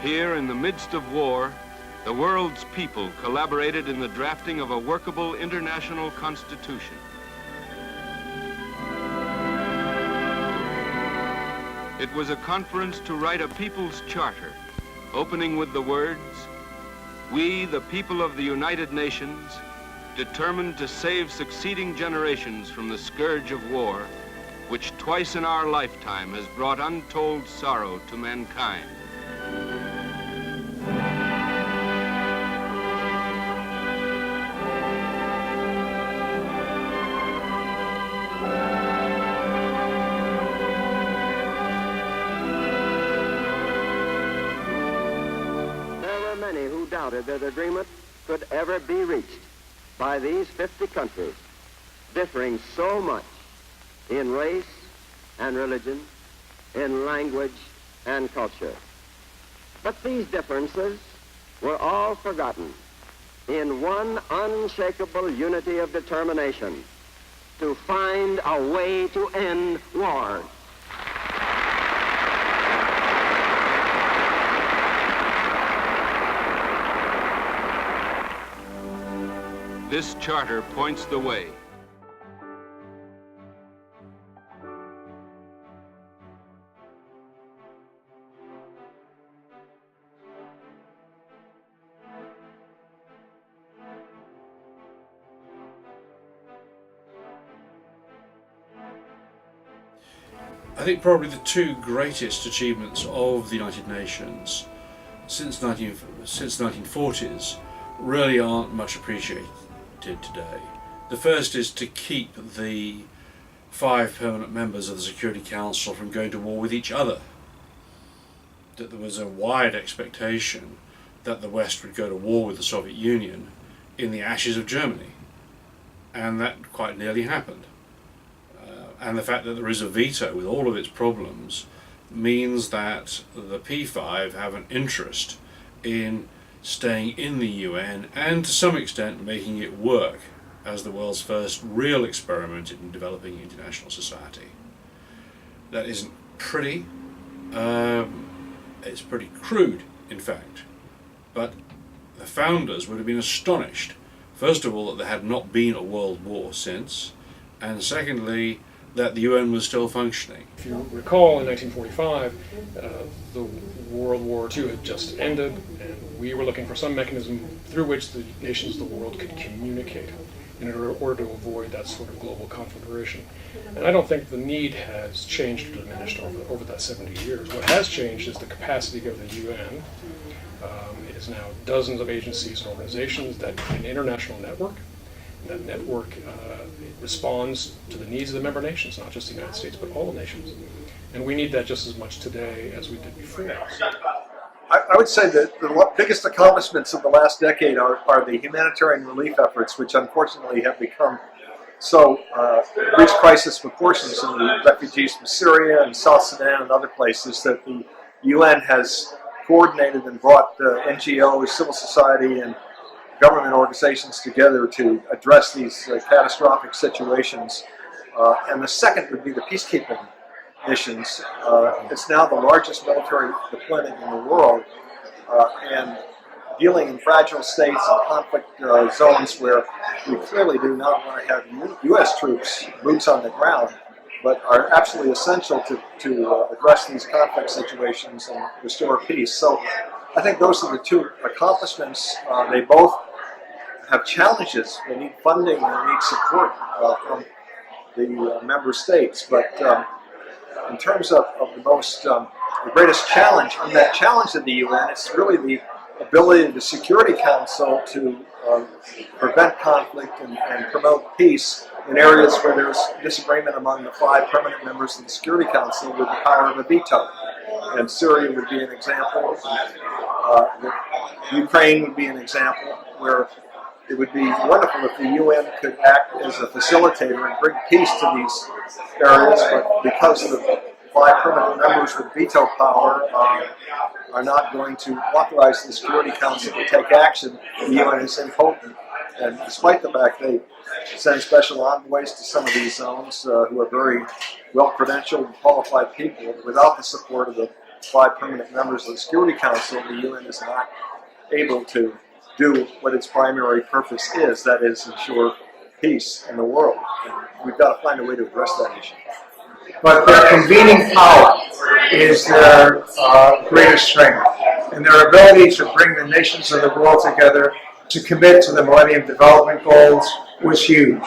Here, in the midst of war, the world's people collaborated in the drafting of a workable international constitution. It was a conference to write a people's charter, opening with the words, "We, the people of the United Nations, determined to save succeeding generations from the scourge of war, which twice in our lifetime has brought untold sorrow to mankind." Doubted that agreement could ever be reached by these 50 countries, differing so much in race and religion, in language and culture. But these differences were all forgotten in one unshakable unity of determination to find a way to end war. This charter points the way. I think probably the two greatest achievements of the United Nations since 1940s really aren't much appreciated today. The first is to keep the 5 permanent members of the Security Council from going to war with each other. That there was a wide expectation that the West would go to war with the Soviet Union in the ashes of Germany, and that quite nearly happened. And the fact that there is a veto with all of its problems means that the P5 have an interest in staying in the UN and to some extent making it work as the world's first real experiment in developing international society. That isn't pretty, it's pretty crude in fact, but the founders would have been astonished, first of all, that there had not been a world war since, and secondly, that the UN was still functioning. If you recall, in 1945, the World War II had just ended, and we were looking for some mechanism through which the nations of the world could communicate in order to avoid that sort of global conflagration. And I don't think the need has changed or diminished over that 70 years. What has changed is the capacity of the UN. It is now dozens of agencies and organizations that an international network. That network responds to the needs of the member nations, not just the United States, but all nations. And we need that just as much today as we did before. I would say that the biggest accomplishments of the last decade are the humanitarian relief efforts, which unfortunately have become so reached crisis proportions in the refugees from Syria and South Sudan and other places that the UN has coordinated and brought NGOs, civil society, and government organizations together to address these catastrophic situations. And the second would be the peacekeeping missions. It's now the largest military deployment in the world, and dealing in fragile states and conflict zones where we clearly do not want to have U.S. troops, boots on the ground, but are absolutely essential to address these conflict situations and restore peace. So I think those are the two accomplishments. They both have challenges. They need funding, they need support from the member states. But in terms of the greatest challenge, on that challenge of the UN, it's really the ability of the Security Council to prevent conflict and promote peace in areas where there's disagreement among the 5 permanent members of the Security Council with the power of a veto. And Syria would be an example. Ukraine would be an example where it would be wonderful if the UN could act as a facilitator and bring peace to these areas, but because the 5 permanent members with veto power are not going to authorize the Security Council to take action, the UN is impotent. And despite the fact they send special envoys to some of these zones who are very well-credentialed and qualified people, without the support of the 5 permanent members of the Security Council, the UN is not able to do what its primary purpose is, that is, ensure peace in the world. And we've got to find a way to address that issue. But their convening power is their greatest strength, and their ability to bring the nations of the world together to commit to the Millennium Development Goals was huge.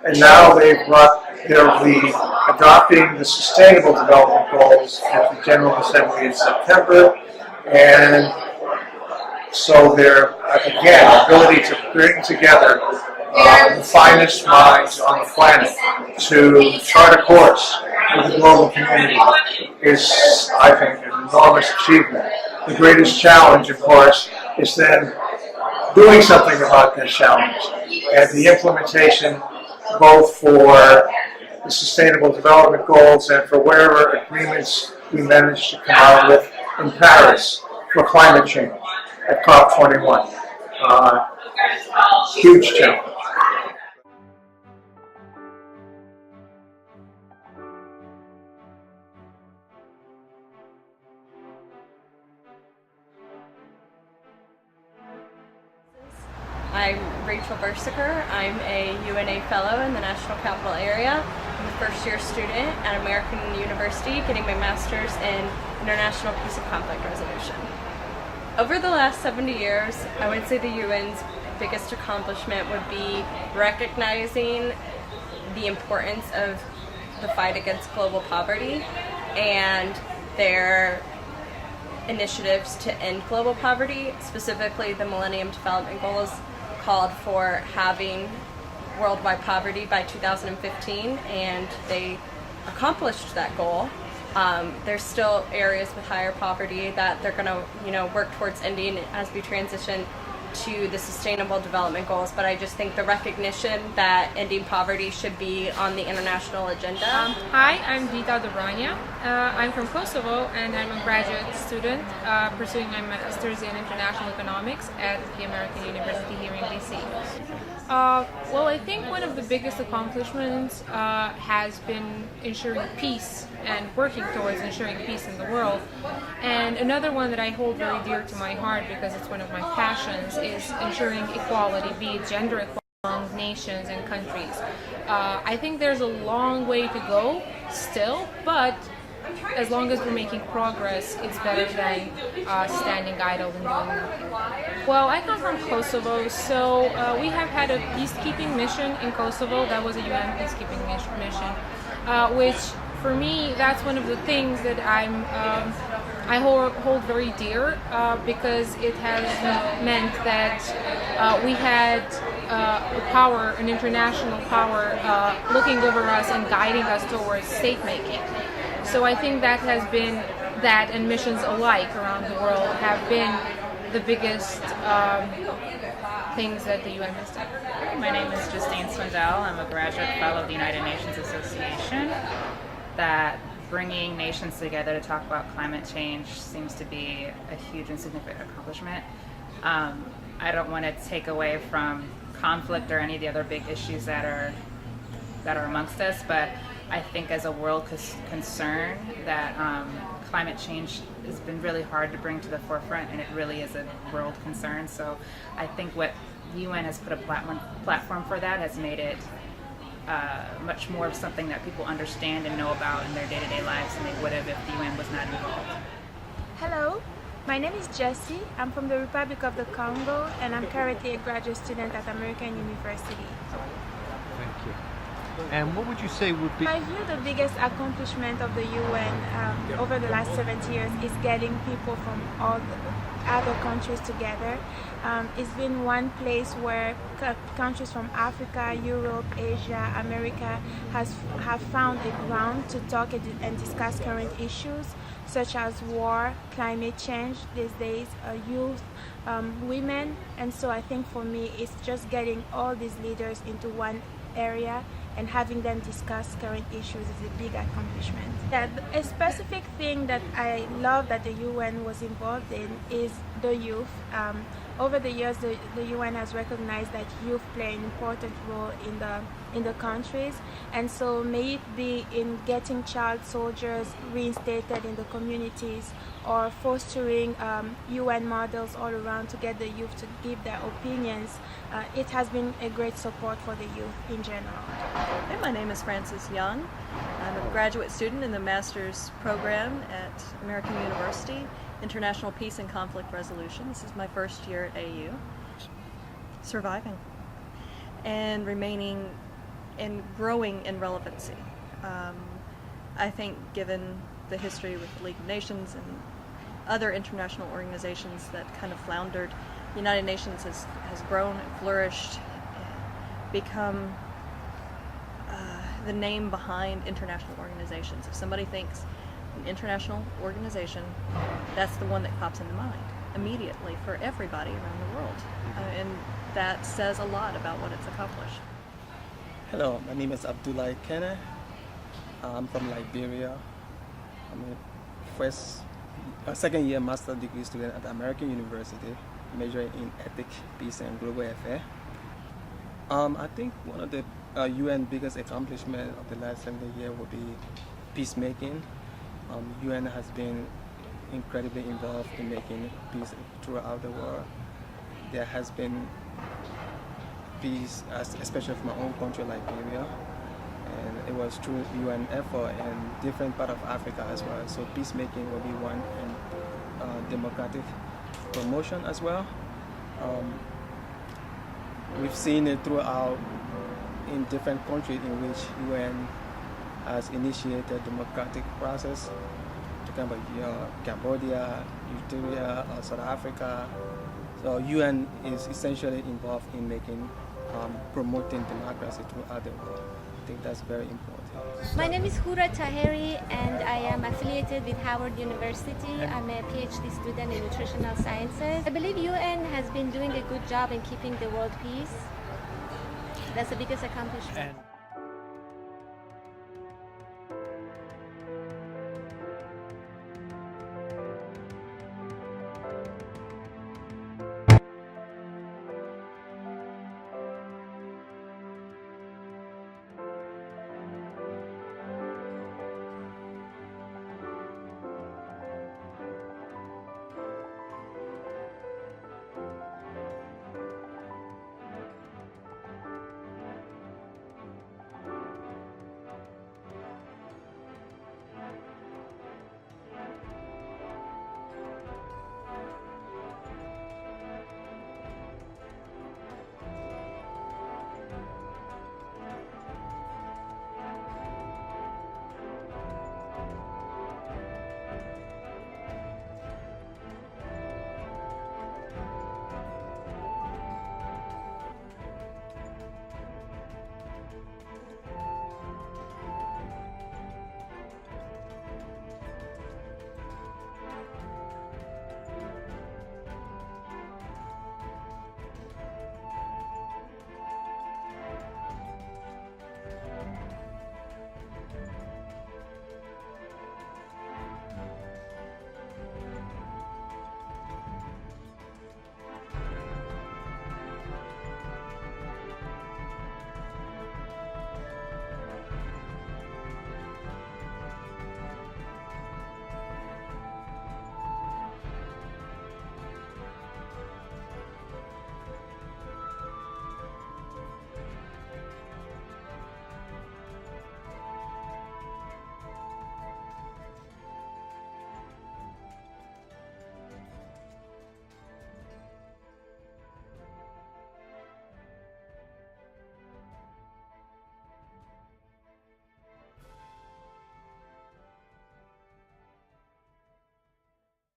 And now they'll be adopting the Sustainable Development Goals at the General Assembly in September, and so their, again, ability to bring together the finest minds on the planet to chart a course for the global community is, I think, an enormous achievement. The greatest challenge, of course, is then doing something about this challenge, and the implementation both for the Sustainable Development Goals and for whatever agreements we manage to come out with in Paris for climate change at COP21. Huge challenge. I'm Rachel Bersiker. I'm a UNA Fellow in the National Capital Area. I'm a first-year student at American University getting my master's in International Peace and Conflict Resolution. Over the last 70 years, I would say the UN's biggest accomplishment would be recognizing the importance of the fight against global poverty and their initiatives to end global poverty, specifically the Millennium Development Goals called for having worldwide poverty by 2015, and they accomplished that goal. There's still areas with higher poverty that they're going to, work towards ending as we transition to the Sustainable Development Goals, but I just think the recognition that ending poverty should be on the international agenda. Hi, I'm Vita Dobrania. I'm from Kosovo, and I'm a graduate student pursuing my master's in international economics at the American University here in DC. Well, I think one of the biggest accomplishments has been ensuring peace and working towards ensuring peace in the world. And another one that I hold very dear to my heart because it's one of my passions is ensuring equality, be it gender equality among nations and countries. I think there's a long way to go still, but as long as we're making progress, it's better than standing idle and doing nothing. Well, I come from Kosovo, so we have had a peacekeeping mission in Kosovo. That was a UN peacekeeping mission, which for me, that's one of the things that I hold very dear because it has meant that we had a power, an international power, looking over us and guiding us towards state making. So I think that has been, that and missions alike around the world have been the biggest things that the UN has done. My name is Justine Swindell. I'm a graduate fellow of the United Nations Association. That bringing nations together to talk about climate change seems to be a huge and significant accomplishment. I don't want to take away from conflict or any of the other big issues that are amongst us, but I think as a world concern that climate change has been really hard to bring to the forefront, and it really is a world concern. So I think what UN has put a platform for that has made it much more of something that people understand and know about in their day-to-day lives than they would have if the UN was not involved. Hello, my name is Jessie. I'm from the Republic of the Congo, and I'm currently a graduate student at American University. Thank you. And what would you say would be... I feel the biggest accomplishment of the UN over the last 70 years is getting people from all the other countries together. It's been one place where countries from Africa, Europe, Asia, America have found a ground to talk and discuss current issues such as war, climate change these days, youth, women. And so I think for me it's just getting all these leaders into one area and having them discuss current issues is a big accomplishment. Yeah, a specific thing that I love that the UN was involved in is the youth. over the years, the UN has recognized that youth play an important role in the countries, and so may it be in getting child soldiers reinstated in the communities, or fostering UN models all around to get the youth to give their opinions. It has been a great support for the youth in general. Hey, my name is Frances Young. I'm a graduate student in the master's program at American University, International Peace and Conflict Resolution. This is my first year at AU. Surviving and remaining and growing in relevancy. I think given the history with the League of Nations and other international organizations that kind of floundered, the United Nations has grown and flourished, become the name behind international organizations. If somebody thinks an international organization, that's the one that pops into mind immediately for everybody around the world. And that says a lot about what it's accomplished. Hello, my name is Abdullah Kene. I'm from Liberia. I'm a second year master's degree student at American University, majoring in ethics, peace, and global affairs. I think one of the UN biggest accomplishments of the last 70 years would be peacemaking. UN has been incredibly involved in making peace throughout the world. There has been peace, especially from my own country, Liberia, and it was through UN effort in different parts of Africa as well. So peacemaking will be one, and democratic promotion as well. We've seen it throughout in different countries in which UN has initiated democratic process. Talking about Cambodia, Eritrea, South Africa. So UN is essentially involved in promoting democracy throughout the world. I think that's very important. My name is Hura Taheri, and I am affiliated with Howard University. I'm a PhD student in nutritional sciences. I believe UN has been doing a good job in keeping the world peace. That's the biggest accomplishment.